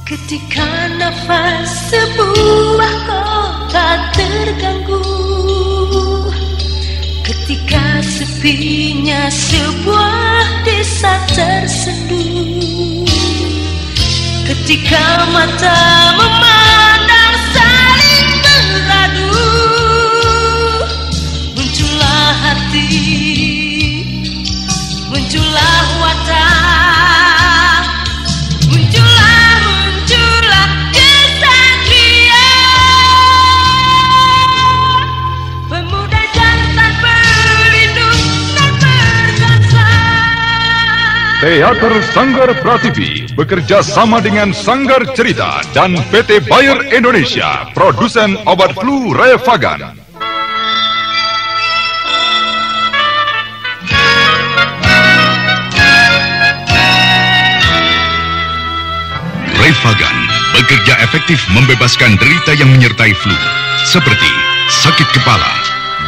Ketika nafas sebuah kota terganggu, ketika sepinya sebuah desa tersendu, ketika mata memandang saling beradu, muncullah hati, muncullah watak, muncullah kesatria, pemuda jantan pelindung dan perkasa. Teater Sanggar Prativi bekerja sama dengan Sanggar Cerita dan PT Bayer Indonesia, produsen obat flu Revagan. Revagan bekerja efektif membebaskan derita yang menyertai flu, seperti sakit kepala,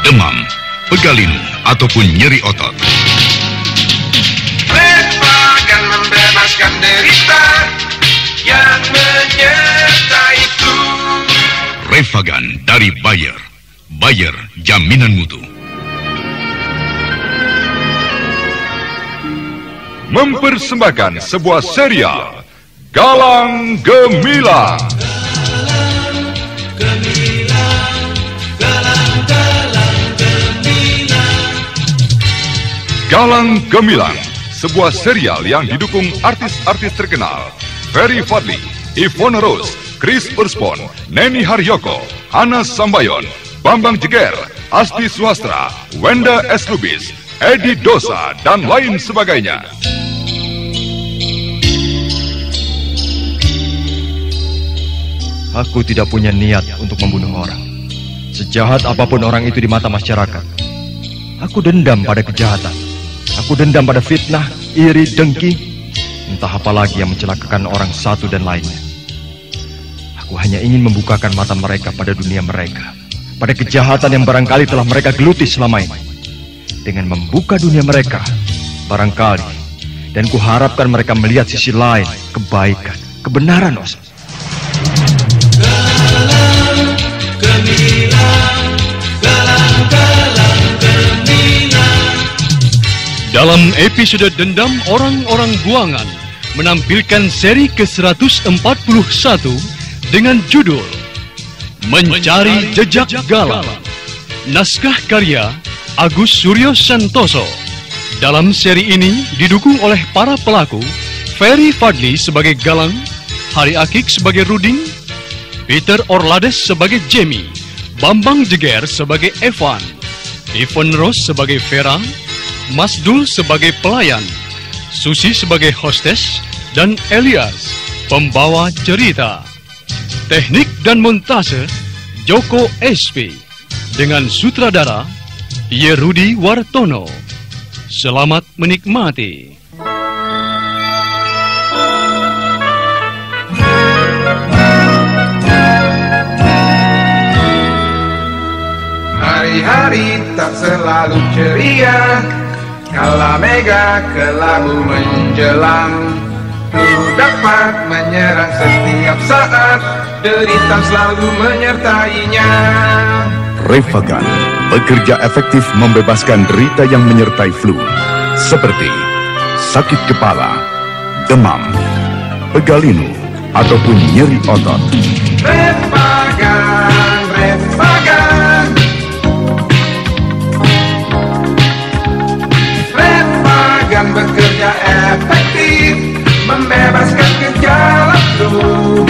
demam, pegalinu, ataupun nyeri otot. Revagan membebaskan derita yang menyertai flu. Revagan dari Bayer. Bayer, jaminan mutu. Mempersembahkan sebuah serial Galang Gemilang. Galang Gemilang, sebuah serial yang didukung artis-artis terkenal Ferry Fadli, Ivone Rose, Chris Urspon, Neni Haryoko, Ana Sambayon, Bambang Jeger, Asti Suhastra, Wenda S. Lubis, Edi Dosa, dan lain sebagainya. Aku tidak punya niat untuk membunuh orang. Sejahat apapun orang itu di mata masyarakat, aku dendam pada kejahatan. Aku dendam pada fitnah, iri, dengki, entah apa lagi yang mencelakakan orang satu dan lainnya. Aku hanya ingin membukakan mata mereka pada dunia mereka, pada kejahatan yang barangkali telah mereka geluti selama ini. Dengan membuka dunia mereka, barangkali, dan kuharapkan mereka melihat sisi lain, kebaikan, kebenaran, Os. Dalam episode Dendam Orang-Orang Buangan menampilkan seri ke-141 dengan judul Mencari Jejak Galang. Naskah karya Agus Suryo Santoso. Dalam seri ini didukung oleh para pelaku Ferry Fadli sebagai Galang, Hari Akik sebagai Ruding, Peter Orlades sebagai Jamie, Bambang Jeger sebagai Evan, Ivone Rose sebagai Vera, Mas Dul sebagai pelayan, Susi sebagai hostess, dan Elias, pembawa cerita. Teknik dan montase Joko SP, dengan sutradara Yerudi Wartono. Selamat menikmati. Hari-hari tak selalu ceria, kala mega kelabu menjelang. Flu dapat menyerang setiap saat, derita selalu menyertainya. Revagan bekerja efektif membebaskan derita yang menyertai flu, seperti sakit kepala, demam, pegalinu, ataupun nyeri otot. Revagan, Revagan, Revagan bekerja efektif membebaskan gejala flu.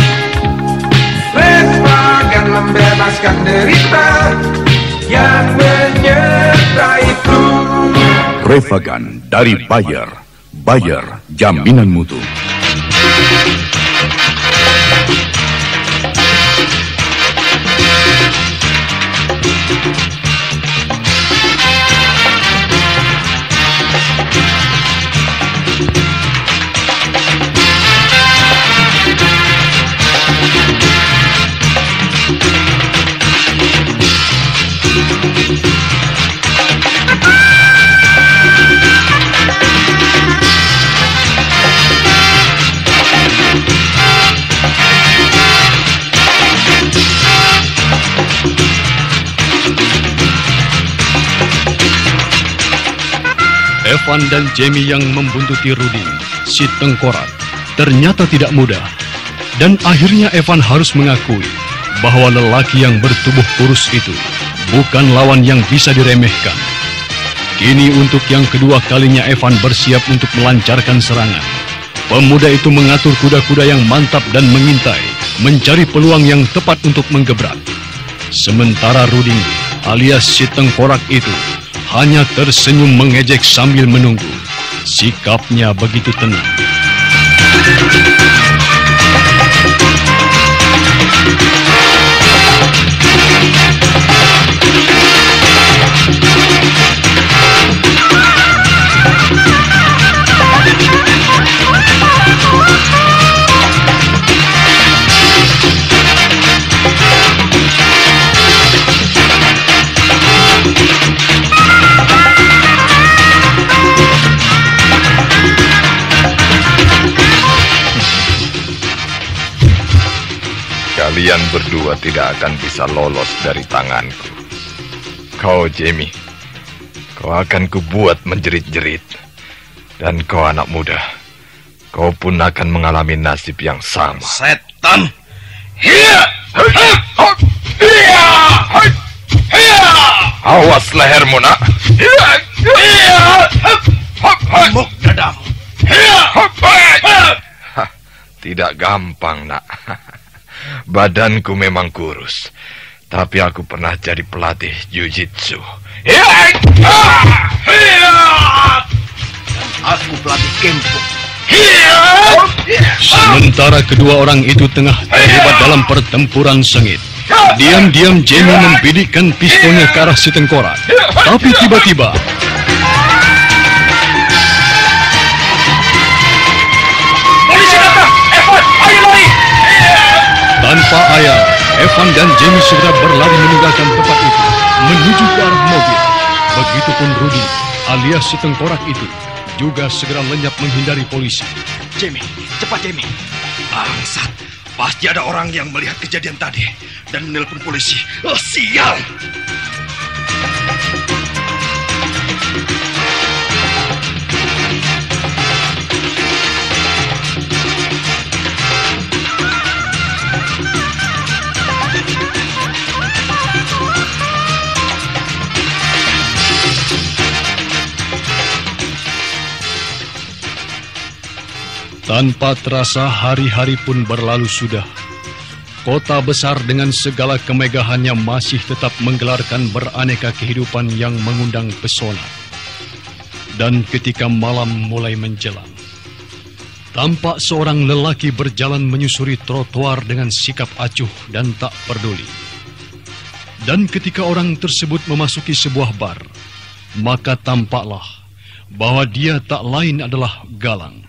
Revagan membebaskan derita yang menyertai flu. Revagan dari Bayer. Bayer, jaminan mutu. Evan dan Jamie yang membuntuti Ruding, si tengkorak, ternyata tidak mudah. Dan akhirnya Evan harus mengakui bahwa lelaki yang bertubuh kurus itu bukan lawan yang bisa diremehkan. Kini untuk yang kedua kalinya Evan bersiap untuk melancarkan serangan. Pemuda itu mengatur kuda-kuda yang mantap dan mengintai, mencari peluang yang tepat untuk menggebrak. Sementara Ruding alias si tengkorak itu hanya tersenyum mengejek sambil menunggu. Sikapnya begitu tenang. Kalian berdua tidak akan bisa lolos dari tanganku. Kau, Jamie, kau akan kubuat menjerit-jerit. Dan kau anak muda, kau pun akan mengalami nasib yang sama. Setan! Awas lehermu, nak. Muk dadamu. Tidak gampang, nak. Badanku memang kurus, tapi aku pernah jadi pelatih jiu-jitsu. Aku pelatih kempo. Sementara kedua orang itu tengah terlibat dalam pertempuran sengit, diam-diam Jamie membidikkan pistolnya ke arah si tengkorak. Tapi tiba-tiba Polisi datang! Evan, ayo lari! tanpa ayah, Evan dan Jamie segera berlari meninggalkan tempat itu, menuju ke arah mobil. Begitupun Rudy, alias si tengkorak itu, juga segera lenyap menghindari polisi. Jamie, cepat Jamie. Bangsat, pasti ada orang yang melihat kejadian tadi dan menelpon polisi. Oh, sial! Tanpa terasa hari-hari pun berlalu sudah. Kota besar dengan segala kemegahannya masih tetap menggelarkan beraneka kehidupan yang mengundang pesona. Dan ketika malam mulai menjelang, tampak seorang lelaki berjalan menyusuri trotoar dengan sikap acuh dan tak peduli. Dan ketika orang tersebut memasuki sebuah bar, maka tampaklah bahwa dia tak lain adalah Galang.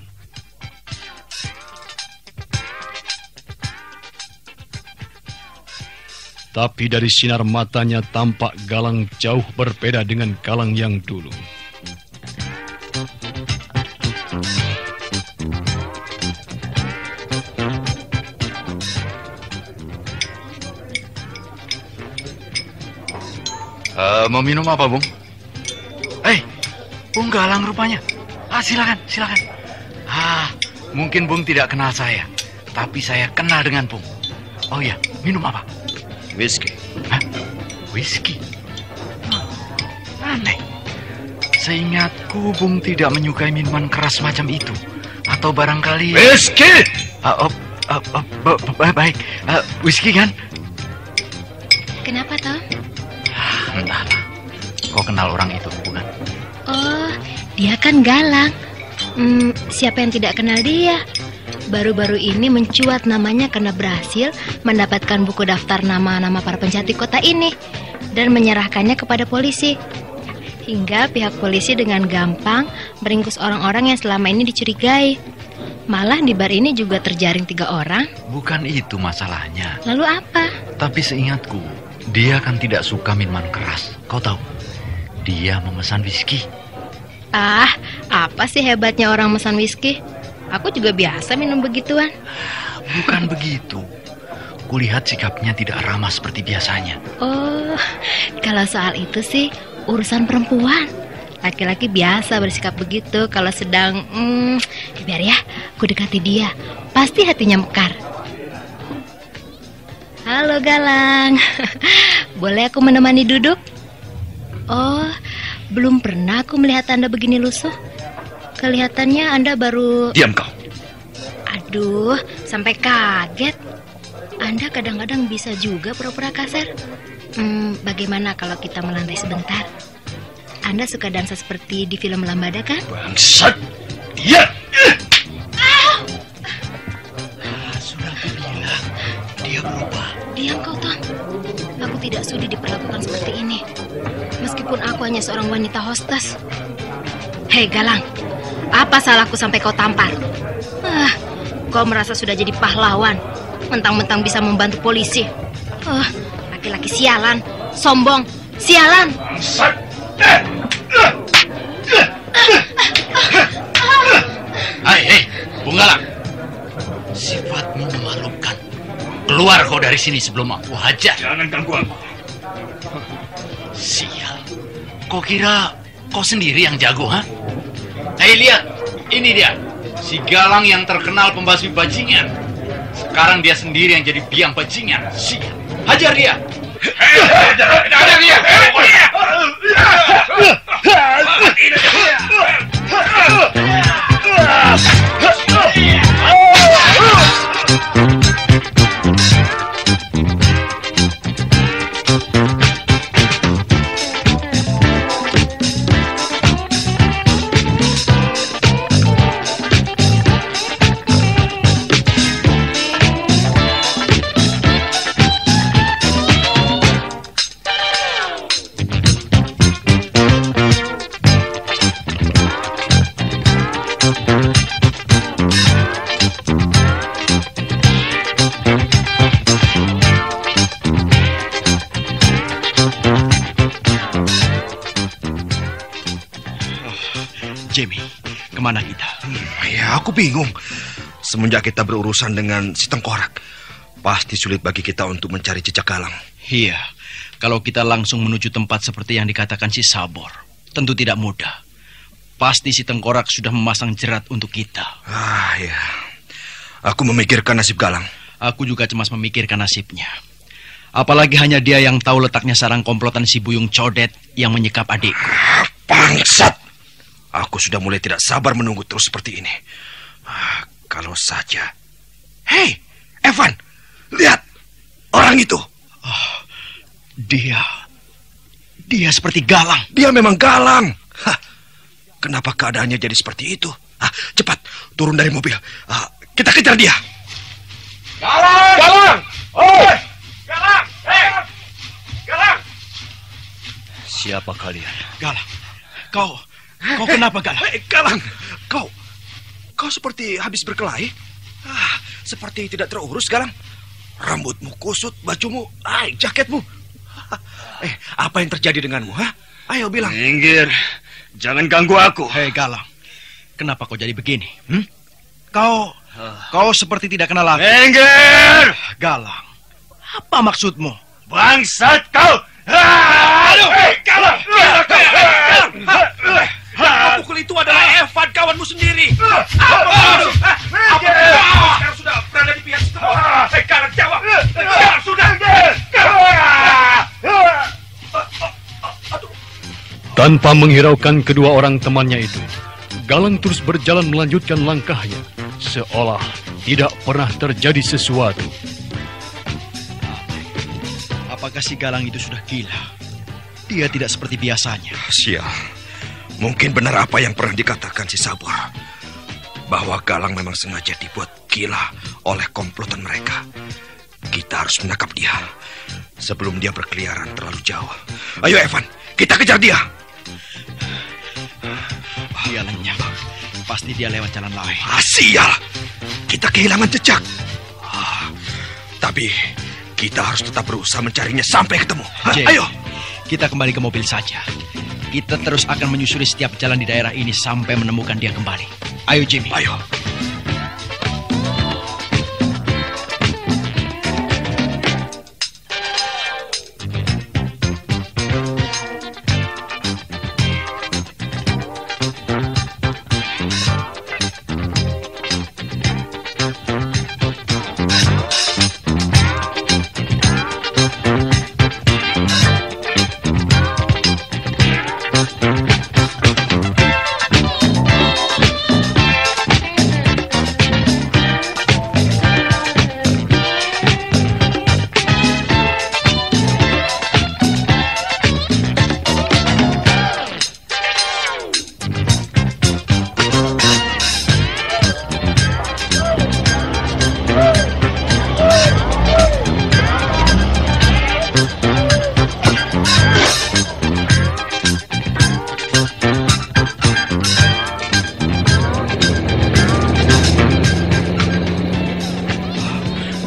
Tapi dari sinar matanya tampak Galang jauh berbeda dengan Galang yang dulu. Mau minum apa, Bung? Bung Galang rupanya. Silakan. Mungkin Bung tidak kenal saya, tapi saya kenal dengan Bung. Oh ya, minum apa? Whisky. Hah? Whisky? Aneh. Seingatku Bung tidak menyukai minuman keras macam itu. Atau barangkali... Whisky! Baik. Whisky kan? Kenapa, Tom? Entahlah. Kau kenal orang itu, bukan? Oh, dia kan Galang. Siapa yang tidak kenal dia? Baru-baru ini mencuat namanya karena berhasil mendapatkan buku daftar nama-nama para penjahat di kota ini dan menyerahkannya kepada polisi. Hingga pihak polisi dengan gampang meringkus orang-orang yang selama ini dicurigai. Malah di bar ini juga terjaring 3 orang. Bukan itu masalahnya. Lalu apa? Tapi seingatku, dia kan tidak suka minuman keras. Kau tahu, dia memesan whisky. Apa sih hebatnya orang memesan whisky? Aku juga biasa minum begituan. Bukan begitu. Kulihat sikapnya tidak ramah seperti biasanya. Oh, kalau soal itu sih urusan perempuan. Laki-laki biasa bersikap begitu kalau sedang biar ya, aku dekati dia. Pasti hatinya mekar. Halo Galang. Boleh aku menemani duduk? Oh, belum pernah aku melihat Anda begini lusuh. Kelihatannya Anda baru... Diam kau. Aduh, sampai kaget. Anda kadang-kadang bisa juga pura-pura kasar. Bagaimana kalau kita melantai sebentar? Anda suka dansa seperti di film Lambada kan? Bangsat! Iya! Sudah kubilang, dia berubah. Diam kau, Tom. Aku tidak sudi diperlakukan seperti ini. Meskipun aku hanya seorang wanita hostess. Hei Galang, apa salahku sampai kau tampar? Kau merasa sudah jadi pahlawan, mentang-mentang bisa membantu polisi. Laki-laki sialan, sombong, sialan. Bangsat! Hei, Bung Galang. Sifatmu memalukan. Keluar kau dari sini sebelum aku hajar. Jangan ganggu aku. Sial. Kau kira kau sendiri yang jago, ha? Hei, lihat. Ini dia. Si Galang yang terkenal pembasmi bajingan. Sekarang dia sendiri yang jadi biang bajingan. Sial. Hajar dia. Hajar dia. Jamie, kemana kita? Ya, aku bingung. Semenjak kita berurusan dengan si Tengkorak, pasti sulit bagi kita untuk mencari jejak Galang. Iya, kalau kita langsung menuju tempat seperti yang dikatakan si Sabor, tentu tidak mudah. Pasti si Tengkorak sudah memasang jerat untuk kita. Ya. Aku memikirkan nasib Galang. Aku juga cemas memikirkan nasibnya. Apalagi hanya dia yang tahu letaknya sarang komplotan si Buyung Codet yang menyekap adikku. Bangsat! Aku sudah mulai tidak sabar menunggu terus seperti ini. Kalau saja... Hei, Evan! Lihat! Orang itu! Dia seperti Galang. Dia memang Galang. Kenapa keadaannya jadi seperti itu? Cepat, turun dari mobil. Kita kejar dia. Galang! Galang! Oh! Galang! Hei! Galang! Siapa kalian? Galang. Kau kenapa, Galang? Hei, Galang! Kau seperti habis berkelahi. Seperti tidak terurus, Galang. Rambutmu kusut, bajumu, jaketmu. Apa yang terjadi denganmu, Ayo bilang. Minggir. Jangan ganggu aku. Hei, Galang. Kenapa kau jadi begini? Kau seperti tidak kenal aku. Minggir! Galang. Apa maksudmu? Bangsat kau! Aduh! Galang! Pukul itu adalah Evan, kawanmu sendiri. Apa sekarang sudah berada di pihak situ? Galang, jawab. Galang, sudah. Tanpa menghiraukan kedua orang temannya itu, Galang terus berjalan melanjutkan langkahnya, seolah tidak pernah terjadi sesuatu. Apakah si Galang itu sudah gila? Dia tidak seperti biasanya. Sial. Mungkin benar apa yang pernah dikatakan si Sabor, bahwa Galang memang sengaja dibuat gila oleh komplotan mereka. Kita harus menangkap dia sebelum dia berkeliaran terlalu jauh. Ayo Evan, kita kejar dia. Dia lenyap. Pasti dia lewat jalan lain. Sial. Kita kehilangan jejak. Tapi kita harus tetap berusaha mencarinya sampai ketemu. Ayo. Kita kembali ke mobil saja. Kita terus akan menyusuri setiap jalan di daerah ini sampai menemukan dia kembali. Ayo, Jimmy. Ayo.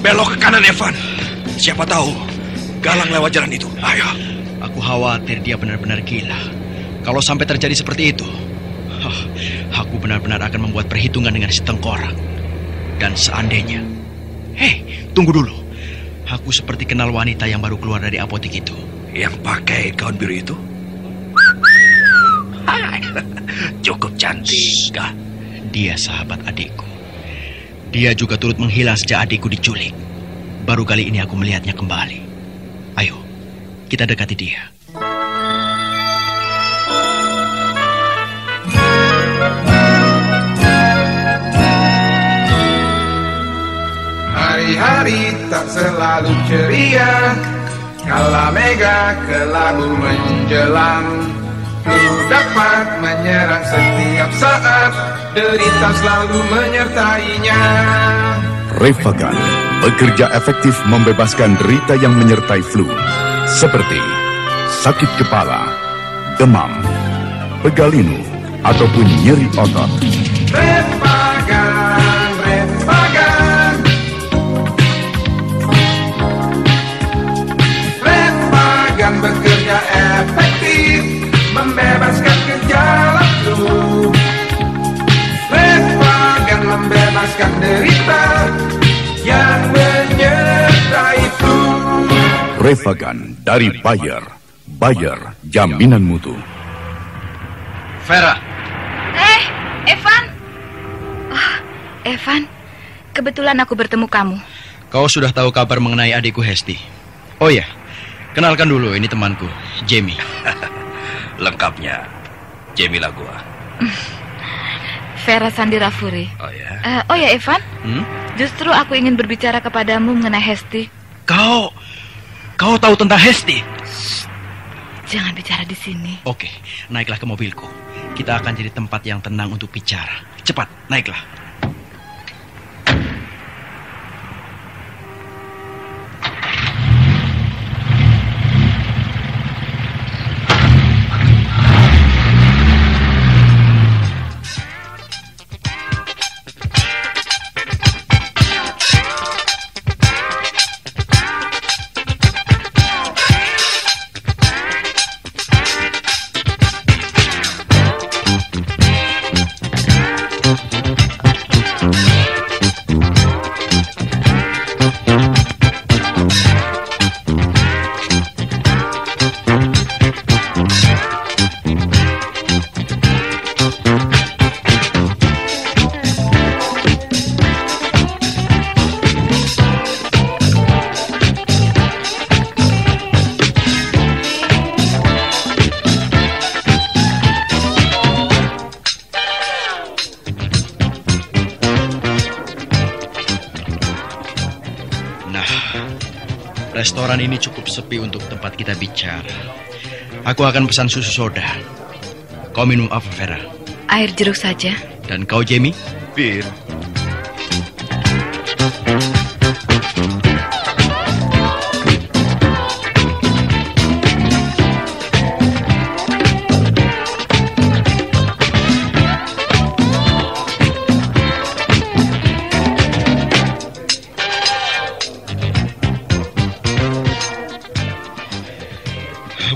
Belok ke kanan, Evan. Siapa tahu Galang lewat jalan itu. Ayo. Aku khawatir dia benar-benar gila. Kalau sampai terjadi seperti itu, aku benar-benar akan membuat perhitungan dengan si Tengkorak. Dan seandainya, hei, tunggu dulu. Aku seperti kenal wanita yang baru keluar dari apotek itu. Yang pakai gaun biru itu? Cukup cantik. Dia sahabat adikku. Dia juga turut menghilang sejak adikku diculik. Baru kali ini aku melihatnya kembali. Ayo, kita dekati dia. Hari-hari tak selalu ceria, kala mega kelabu menjelang. Flu dapat menyerang setiap saat, derita selalu menyertainya. Revagan bekerja efektif membebaskan derita yang menyertai flu, seperti sakit kepala, demam, pegalinu, ataupun nyeri otot. Revagan, Revagan. Revagan bekerja efektif, membebaskan gejala flu. Revagan membebaskan derita yang menyertai flu. Revagan dari Bayer. Bayer, jaminan mutu. Vera. Evan. Oh, Evan, kebetulan aku bertemu kamu. Kau sudah tahu kabar mengenai adikku Hesti? Oh ya, kenalkan dulu, ini temanku, Jamie. Lengkapnya, Jamie lah gua. Vera Sandirafuri. Oh ya? Evan. Justru aku ingin berbicara kepadamu mengenai Hesti. Kau tahu tentang Hesti? Jangan bicara di sini. Oke, naiklah ke mobilku. Kita akan jadi tempat yang tenang untuk bicara. Cepat, naiklah. Restoran ini cukup sepi untuk tempat kita bicara. Aku akan pesan susu soda. Kau minum apa, Vera? Air jeruk saja. Dan kau, Jamie? Bir.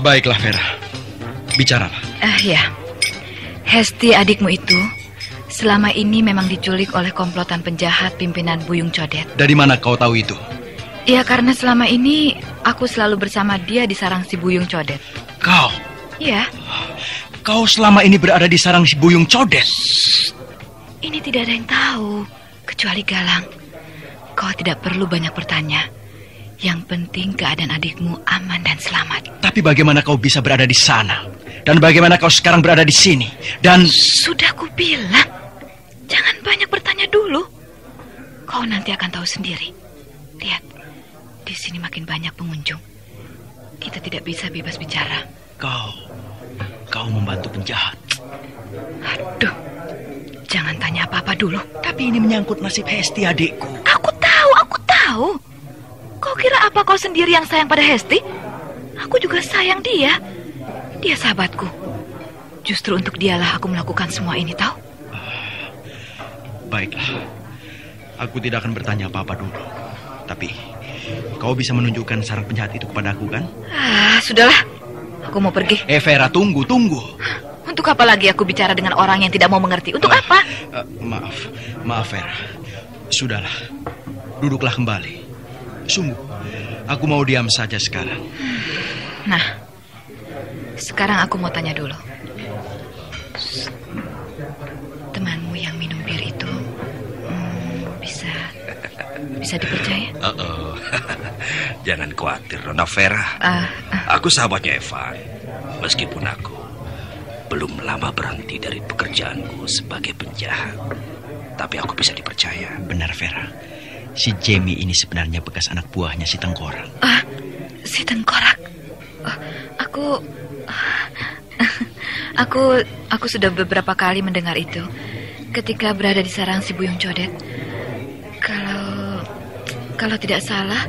Baiklah, Vera. Bicaralah. Ya. Hesti adikmu itu selama ini memang diculik oleh komplotan penjahat pimpinan Buyung Codet. Dari mana kau tahu itu? Ya, karena selama ini aku selalu bersama dia di sarang si Buyung Codet. Kau? Iya. Kau selama ini berada di sarang si Buyung Codet? Ini tidak ada yang tahu, kecuali Galang. Kau tidak perlu banyak bertanya. Yang penting keadaan adikmu aman dan selamat. Tapi bagaimana kau bisa berada di sana? Dan bagaimana kau sekarang berada di sini? Dan... Sudah kubilang, jangan banyak bertanya dulu. Kau nanti akan tahu sendiri. Lihat, di sini makin banyak pengunjung. Kita tidak bisa bebas bicara. Kau membantu penjahat. Aduh, jangan tanya apa-apa dulu. Tapi ini menyangkut nasib Hesti, adikku. Aku tahu. Kau kira apa kau sendiri yang sayang pada Hesti? Aku juga sayang dia. Dia sahabatku. Justru untuk dialah aku melakukan semua ini, tahu? Baiklah. Aku tidak akan bertanya apa-apa dulu. Tapi kau bisa menunjukkan sarang penjahat itu kepadaku, kan? Sudahlah. Aku mau pergi. Vera, tunggu. Untuk apa lagi aku bicara dengan orang yang tidak mau mengerti? Untuk apa? Maaf Vera. Sudahlah. Duduklah kembali. Sungguh, aku mau diam saja sekarang. Nah, sekarang aku mau tanya dulu. Temanmu yang minum bir itu bisa dipercaya? Jangan khawatir, Nona Vera. Aku sahabatnya Evan. Meskipun aku belum lama berhenti dari pekerjaanku sebagai penjahat, tapi aku bisa dipercaya. Benar, Vera. Si Jamie ini sebenarnya bekas anak buahnya si Tengkorak. Si Tengkorak? Aku sudah beberapa kali mendengar itu ketika berada di sarang si Buyung Codet. Kalau tidak salah,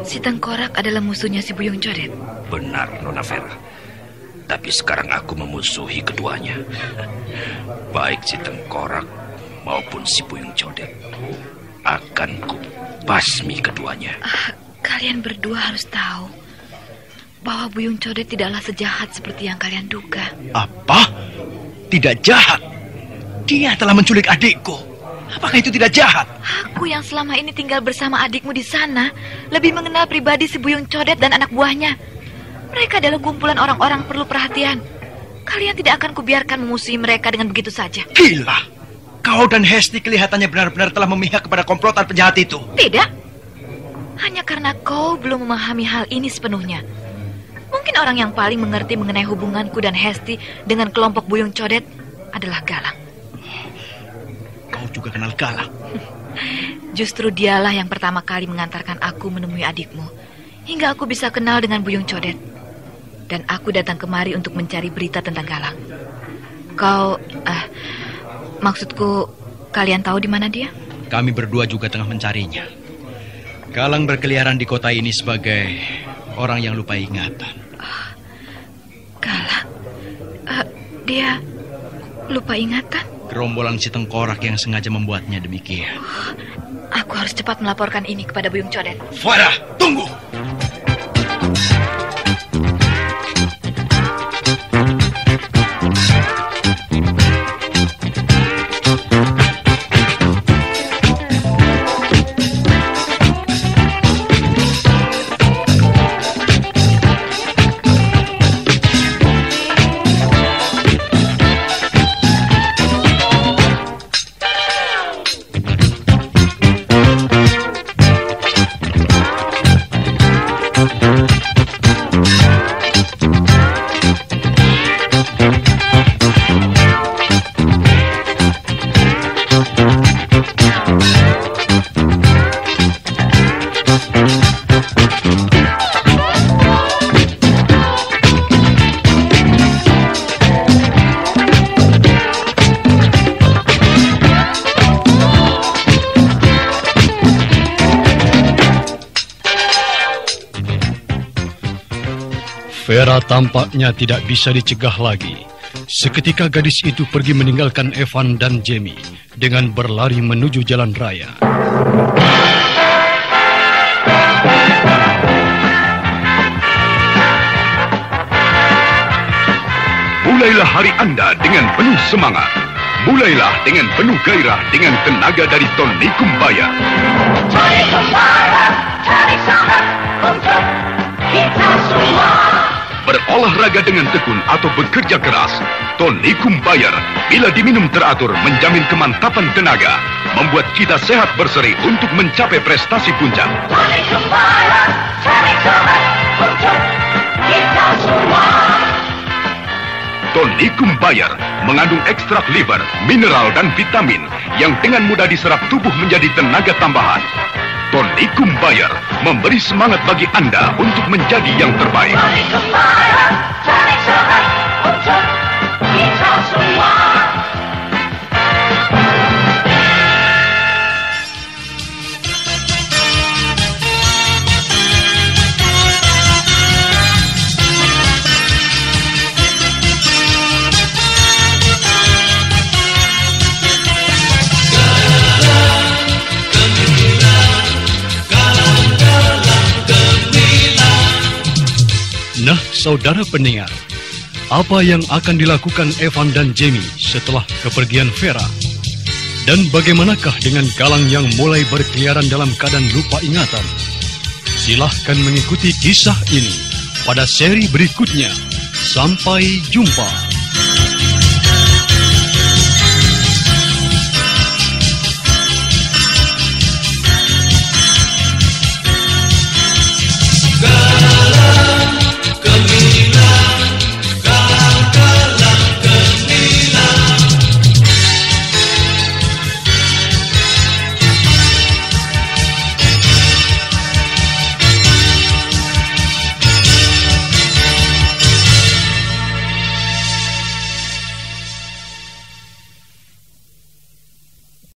si Tengkorak adalah musuhnya si Buyung Codet. Benar, Nona Vera. Tapi sekarang aku memusuhi keduanya. Baik si Tengkorak maupun si Buyung Codet. Akan kubasmi keduanya. Kalian berdua harus tahu bahwa Buyung Codet tidaklah sejahat seperti yang kalian duga. Apa? Tidak jahat? Dia telah menculik adikku. Apakah itu tidak jahat? Aku yang selama ini tinggal bersama adikmu di sana lebih mengenal pribadi si Buyung Codet dan anak buahnya. Mereka adalah kumpulan orang-orang perlu perhatian. Kalian tidak akan kubiarkan memusuhi mereka dengan begitu saja. Gila! Kau dan Hesti kelihatannya benar-benar telah memihak kepada komplotan penjahat itu. Tidak. Hanya karena kau belum memahami hal ini sepenuhnya. Mungkin orang yang paling mengerti mengenai hubunganku dan Hesti dengan kelompok Buyung Codet adalah Galang. Kau juga kenal Galang? Justru dialah yang pertama kali mengantarkan aku menemui adikmu, hingga aku bisa kenal dengan Buyung Codet. Dan aku datang kemari untuk mencari berita tentang Galang. Maksudku, kalian tahu di mana dia? Kami berdua juga tengah mencarinya. Galang berkeliaran di kota ini sebagai orang yang lupa ingatan. Galang? Dia lupa ingatan? Gerombolan si Tengkorak yang sengaja membuatnya demikian. Aku harus cepat melaporkan ini kepada Buyung Codet. Farah, tunggu! Vera tampaknya tidak bisa dicegah lagi. Seketika gadis itu pergi meninggalkan Evan dan Jamie dengan berlari menuju jalan raya. Mulailah hari Anda dengan penuh semangat. Mulailah dengan penuh gairah dengan tenaga dari Tony Kumbaya. Tony Kumbaya, cari sahabat untuk kita semua. Berolahraga dengan tekun atau bekerja keras, Tony Kumbaya bila diminum teratur menjamin kemantapan tenaga, membuat kita sehat berseri untuk mencapai prestasi puncak. Tony Kumbaya, cari sahabat untuk kita semua. Tony Kumbaya mengandung ekstrak liver, mineral dan vitamin yang dengan mudah diserap tubuh menjadi tenaga tambahan. Tony Kumbaya memberi semangat bagi Anda untuk menjadi yang terbaik. Tony Kumbaya, cari sahabat untuk kita semua. Galang gemilang, galang saudara pendengar, apa yang akan dilakukan Evan dan Jamie setelah kepergian Vera? Dan bagaimanakah dengan Galang yang mulai berkeliaran dalam keadaan lupa ingatan? Silahkan mengikuti kisah ini pada seri berikutnya. Sampai jumpa.